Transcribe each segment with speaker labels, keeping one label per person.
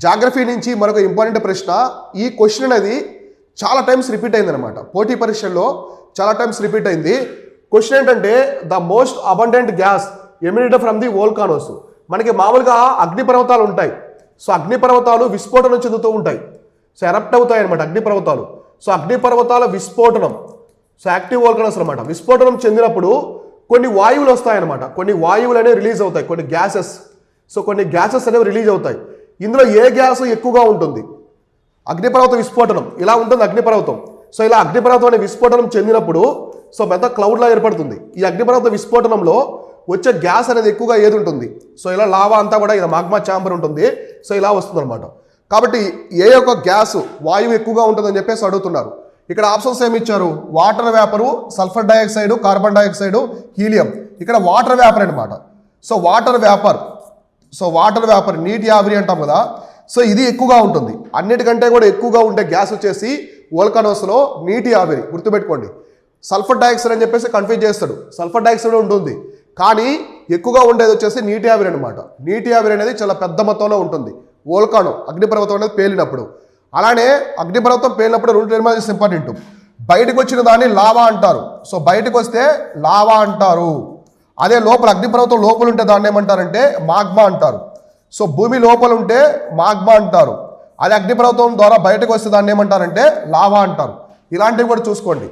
Speaker 1: Geography నుంచి మరొక important ప్రశ్న. ఈ క్వశ్చన్ అనేది చాలా టైమ్స్ రిపీట్ అయిందనమాట. పోటీ పరీక్షల్లో చాలా టైమ్స్ రిపీట్ అయింది. క్వశ్చన్ ఏంటంటే the most abundant gas emanated from the volcanoes. మనకి మామూలుగా అగ్నిపర్వతాలు ఉంటాయి. సో అగ్నిపర్వతాలు విస్ఫోటనం చెందుతూ ఉంటాయి. సో ఎరప్ట్ అవుతాయి అనమాట అగ్నిపర్వతాలు. సో అగ్నిపర్వతాల విస్ఫోటనం, సో యాక్టివ్ వోల్కానోస్ అనమాట. విస్ఫోటనం చెందినప్పుడు కొన్ని వాయువులు వస్తాయన్నమాట. కొన్ని వాయువులు అనేవి రిలీజ్ అవుతాయి, కొన్ని గ్యాసెస్. సో కొన్ని గ్యాసెస్ అనేవి రిలీజ్ అవుతాయి. ఇందులో ఏ గ్యాస్ ఎక్కువగా ఉంటుంది? అగ్నిపర్వత విస్ఫోటనం ఇలా ఉంటుంది అగ్నిపర్వతం. సో ఇలా అగ్నిపర్వతం అనే విస్ఫోటనం చెందినప్పుడు సో పెద్ద క్లౌడ్లా ఏర్పడుతుంది. ఈ అగ్నిపర్వత విస్ఫోటనంలో వచ్చే గ్యాస్ అనేది ఎక్కువగా ఏది ఉంటుంది? సో ఇలా లావా అంతా కూడా ఇలా మాగ్మా ఛాంబర్ ఉంటుంది. సో ఇలా వస్తుంది అనమాట. కాబట్టి ఏ యొక్క గ్యాస్ వాయువు ఎక్కువగా ఉంటుందని చెప్పేసి అడుగుతున్నారు. ఇక్కడ ఆప్షన్స్ ఏమి ఇచ్చారు? Water vapour, sulphur dioxide, carbon dioxide, helium. ఇక్కడ వాటర్ వేపర్ అనమాట. So water vapour, so water vapour నీటి ఆవిరి అంటాం కదా. సో ఇది ఎక్కువగా ఉంటుంది. అన్నిటికంటే కూడా ఎక్కువగా ఉండే గ్యాస్ వచ్చేసి వోల్కానోస్లో నీటి ఆవిరి. గుర్తుపెట్టుకోండి. సల్ఫర్ డైఆక్సైడ్ అని చెప్పేసి కన్ఫ్యూజ్ చేస్తాడు. సల్ఫర్ డైఆక్సైడ్ ఉంటుంది, కానీ ఎక్కువగా ఉండేది వచ్చేసి నీటి ఆవిరి అనమాట. నీటి ఆవిరి అనేది చాలా పెద్ద మొత్తంలో ఉంటుంది వోల్కానో అగ్నిపర్వతం అనేది పేలినప్పుడు. అలానే అగ్నిపర్వతం పేలినప్పుడు రెండు టెర్మినాలజీస్ ఇంపార్టెంట్. బయటకు వచ్చిన దాన్ని లావా అంటారు. సో బయటకు వస్తే లావా అంటారు. అదే లోపల అగ్నిపర్వతం లోపల ఉంటే దాన్ని ఏమంటారంటే మాగ్మా అంటారు. సో భూమి లోపల ఉంటే మాగ్మా అంటారు. అదే అగ్నిపర్వతం ద్వారా బయటకు వస్తే దాన్ని ఏమంటారంటే లావా అంటారు. ఇలాంటివి కూడా చూసుకోండి.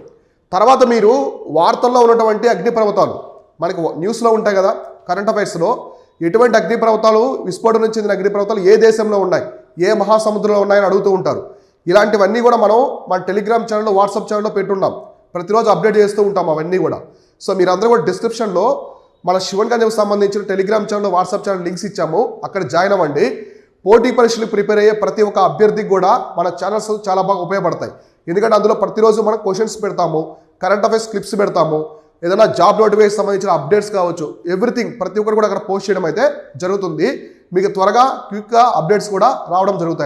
Speaker 1: తర్వాత మీరు వార్తల్లో ఉన్నటువంటి అగ్నిపర్వతాలు మనకు న్యూస్లో ఉంటాయి కదా, కరెంట్ అఫైర్స్లో ఎటువంటి అగ్నిపర్వతాలు, విస్ఫోటనం చెందిన అగ్నిపర్వతాలు ఏ దేశంలో ఉన్నాయి, ఏ మహాసముద్రంలో ఉన్నాయని అడుగుతూ ఉంటారు. ఇలాంటివన్నీ కూడా మనం మన టెలిగ్రామ్ ఛానల్లో, వాట్సాప్ ఛానల్లో పెట్టున్నాం. ప్రతిరోజు అప్డేట్ చేస్తూ ఉంటాం అవన్నీ కూడా. సో మీరందరూ కూడా డిస్క్రిప్షన్లో మన శివన్ గంజకు సంబంధించిన Telegram channel, WhatsApp channel links ఇచ్చాము. అక్కడ జాయిన్ అవ్వండి. పోటీ పరీక్షలు ప్రిపేర్ అయ్యే ప్రతి ఒక్క అభ్యర్థికి కూడా మన ఛానల్స్ చాలా బాగా ఉపయోగపడతాయి. ఎందుకంటే అందులో ప్రతిరోజు మనం క్వశ్చన్స్ పెడతాము, కరెంట్ అఫైర్స్ క్లిప్స్ పెడతాము, ఏదైనా జాబ్ నోటిఫికేషన్ సంబంధించిన అప్డేట్స్ కావచ్చు, ఎవ్రీథింగ్ ప్రతి ఒక్కరు కూడా అక్కడ పోస్ట్ చేయడం అయితే జరుగుతుంది. మీకు త్వరగా క్విక్గా అప్డేట్స్ కూడా రావడం జరుగుతాయి.